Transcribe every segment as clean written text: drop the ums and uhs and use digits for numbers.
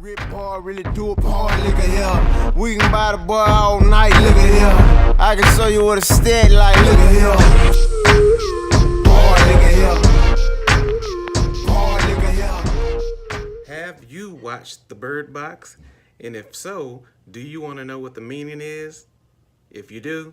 Rip hard, really do it hard, look at here. We can buy the boy all night, look at here. I can show you what a steady like, look at here. Hard, look at here. Hard, look at here. Have you watched The Bird Box? And if so, do you want to know what the meaning is? If you do,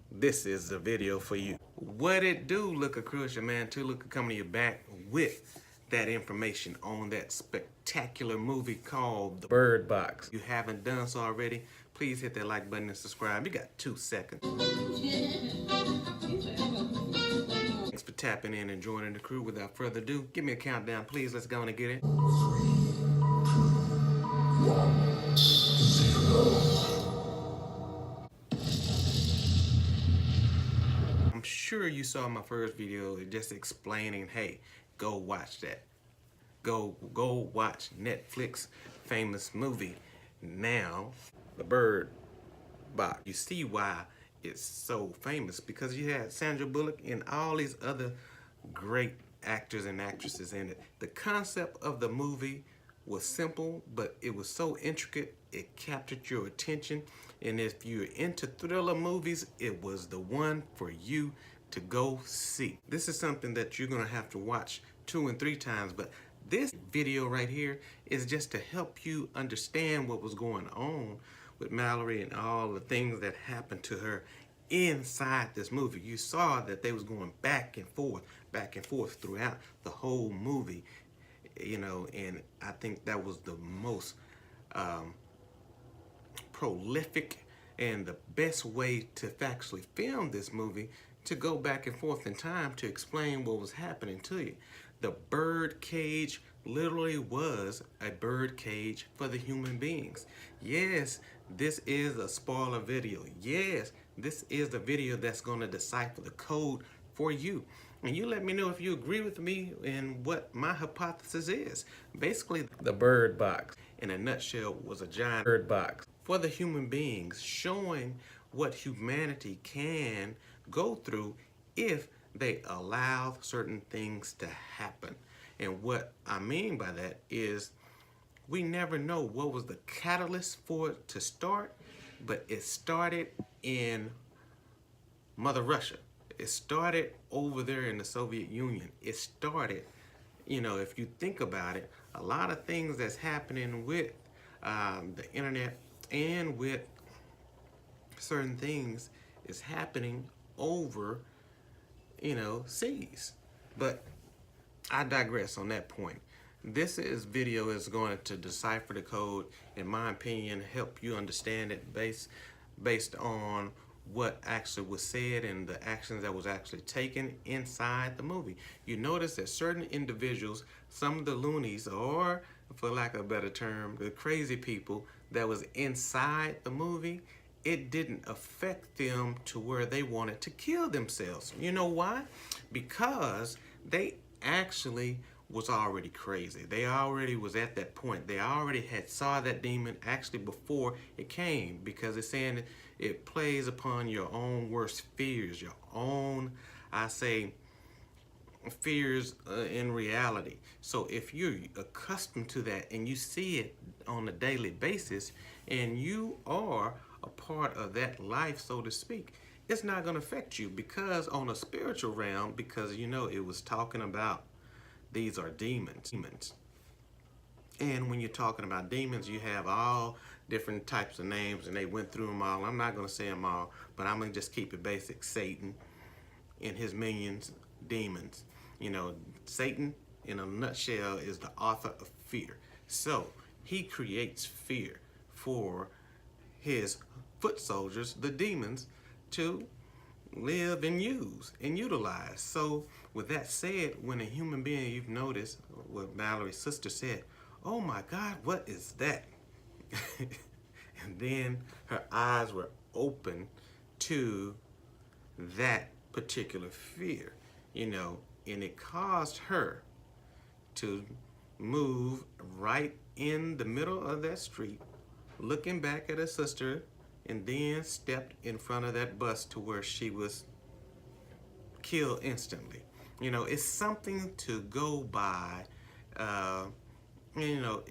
this is the video for you. What it do, Looker Crew? It's your man 2Looker coming to you back with that information on that spectacular movie called The Bird Box. If you haven't done so already, please hit that like button and subscribe. You got 2 seconds. Thanks for tapping in and joining the crew. Without further ado, give me a countdown, please. Let's go on and get it. 3, 1, 0. I'm sure you saw my first video just explaining, hey, go watch that. Go watch Netflix famous movie now, The Bird Box. You see why it's so famous, because you had Sandra Bullock and all these other great actors and actresses in it. The concept of the movie was simple, but it was so intricate, it captured your attention. And if you're into thriller movies, it was the one for you to go see. This is something that you're gonna have to watch 2 and 3 times, but this video right here is just to help you understand what was going on with Mallory and all the things that happened to her inside this movie. You saw that they was going back and forth throughout the whole movie, you know, and I think that was the most prolific and the best way to factually film this movie, to go back and forth in time to explain what was happening to you. The bird cage literally was a bird cage for the human beings. Yes, this is a spoiler video. Yes, this is the video that's going to decipher the code for you. And you let me know if you agree with me and what my hypothesis is. Basically, the bird box, in a nutshell, was a giant bird box for the human beings, showing what humanity can go through if they allow certain things to happen. And what I mean by that is, we never know what was the catalyst for it to start, but it started in Mother Russia. It started over there in the Soviet Union. It started, you know, if you think about it, a lot of things that's happening with the internet and with certain things is happening over, you know, seas. But I digress on that point. This video is going to decipher the code, in my opinion, help you understand it based on what actually was said and the actions that was actually taken inside the movie. You notice that certain individuals, some of the loonies, or for lack of a better term, the crazy people that was inside the movie, it didn't affect them to where they wanted to kill themselves. You know why? Because they actually was already crazy. They already was at that point. They already had saw that demon actually before it came, because it's saying it plays upon your own worst fears, your own, I say, fears in reality. So if you're accustomed to that and you see it on a daily basis and you are a part of that life, so to speak, it's not going to affect you, because on a spiritual realm, because you know it was talking about these are demons. And when you're talking about demons, you have all different types of names, and they went through them all. I'm not going to say them all, but I'm going to just keep it basic. Satan and his minions, demons. You know, Satan, in a nutshell, is the author of fear. So he creates fear for his foot soldiers, the demons, to live and use and utilize. So with that said, when a human being, you've noticed what Valerie's sister said, oh my God, what is that? And then her eyes were open to that particular fear, you know, and it caused her to move right in the middle of that street, looking back at her sister, and then stepped in front of that bus to where she was killed instantly. You know, it's something to go by. You know,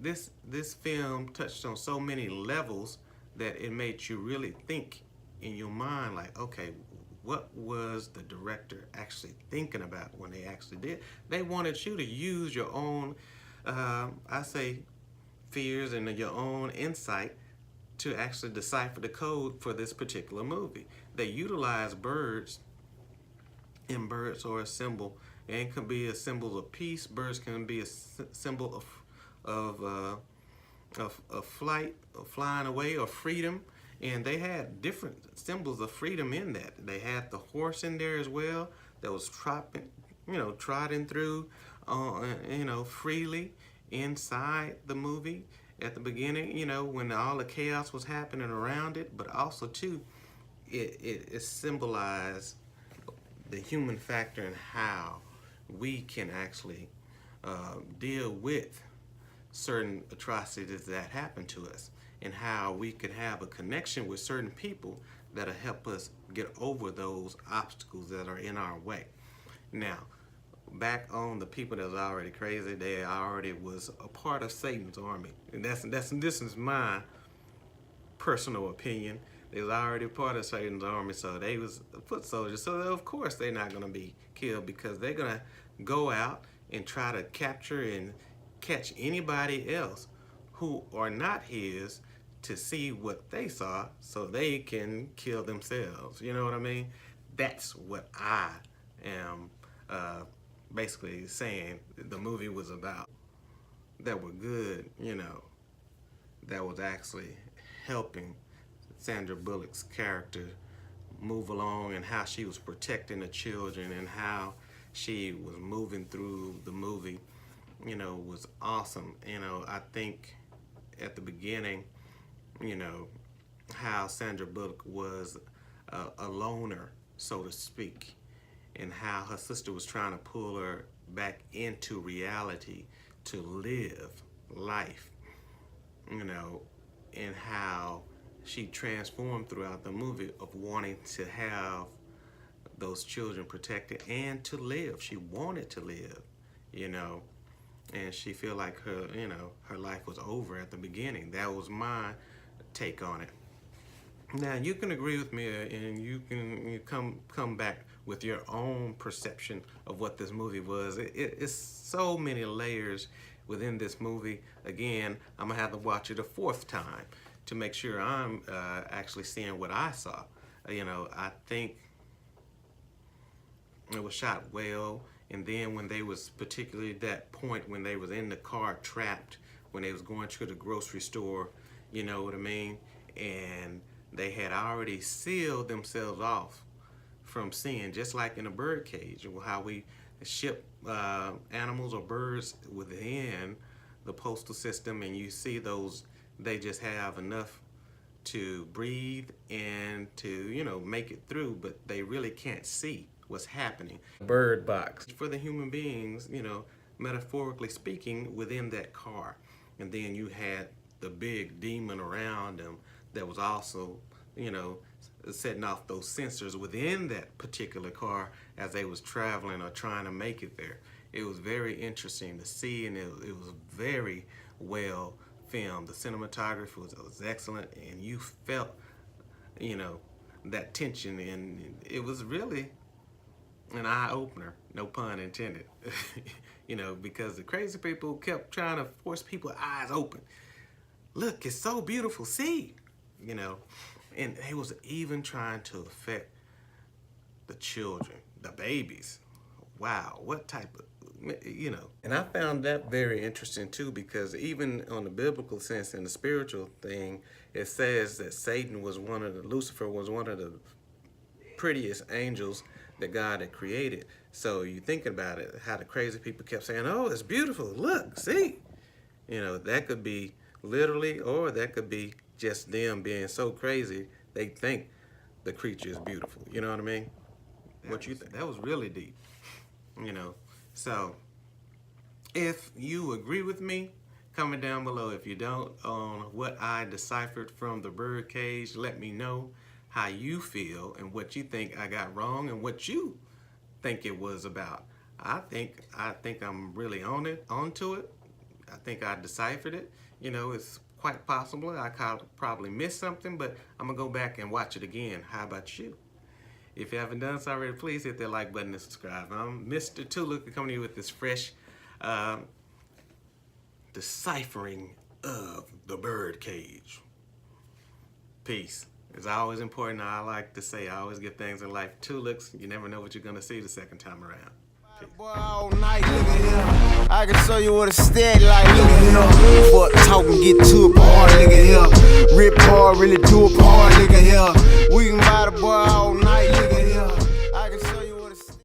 this film touched on so many levels that it made you really think in your mind, like, okay, what was the director actually thinking about when they actually did? They wanted you to use your own, I say, fears and your own insight to actually decipher the code for this particular movie. They utilize birds, and birds are a symbol, and can be a symbol of peace. Birds can be a symbol of flight, of flying away, or freedom. And they had different symbols of freedom in that. They had the horse in there as well that was trotting through, freely inside the movie at the beginning, when all the chaos was happening around it. But also too, it symbolized the human factor and how we can actually deal with certain atrocities that happen to us, and how we could have a connection with certain people that'll help us get over those obstacles that are in our way. Now, back on the people that was already crazy, they already was a part of Satan's army, and this is my personal opinion. They was already part of Satan's army, so they was foot soldiers. So of course they're not gonna be killed, because they're gonna go out and try to capture and catch anybody else who are not his, to see what they saw so they can kill themselves. You know what I mean? That's what I am basically saying the movie was about. That were good, that was actually helping Sandra Bullock's character move along, and how she was protecting the children, and how she was moving through the movie, was awesome. I think at the beginning, how Sandra Bullock was a loner, so to speak, and how her sister was trying to pull her back into reality to live life, and how she transformed throughout the movie of wanting to have those children protected and to live. She wanted to live, and she feel like her life was over at the beginning. That was my take on it. Now you can agree with me, and you come back with your own perception of what this movie was. It's so many layers within this movie. Again, I'm gonna have to watch it a fourth time to make sure I'm actually seeing what I saw. I think it was shot well. And then when they was, particularly that point when they was in the car trapped, when they was going to the grocery store, you know what I mean? And they had already sealed themselves off from seeing, just like in a bird cage, how we ship animals or birds within the postal system, and you see those, they just have enough to breathe and to, make it through, but they really can't see what's happening. Bird box for the human beings, metaphorically speaking, within that car. And then you had the big demon around them that was also, setting off those sensors within that particular car as they was traveling or trying to make it there. It was very interesting to see, and it was very well filmed. The cinematography was excellent, and you felt, that tension, and it was really an eye-opener, no pun intended. Because the crazy people kept trying to force people's eyes open. Look, it's so beautiful, see? And they was even trying to affect the children, the babies. Wow, what type of, And I found that very interesting too, because even on the biblical sense and the spiritual thing, it says that Lucifer was one of the prettiest angels that God had created. So you think about it, how the crazy people kept saying, oh, it's beautiful, look, see? That could be literally, or that could be just them being so crazy, they think the creature is beautiful. You know what I mean? What you think? That was really deep. So if you agree with me, comment down below. If you don't, on what I deciphered from the bird cage, let me know how you feel and what you think I got wrong and what you think it was about. I think I'm really onto it. I think I deciphered it. You know, it's quite possible I probably missed something, but I'm gonna go back and watch it again. How about you? If you haven't done so already, please hit that like button and subscribe. I'm Mr. 2Looker coming to you with this fresh deciphering of the bird-cage. Peace. It's always important. I like to say, I always get things in life 2 looks. You never know what you're gonna see the second time around. Boy, all night, look at here. I can show you what a steady like, look at here. Fuck talking, get to a part, look at here. Rip hard, really do a part, look at here. We can buy the boy all night.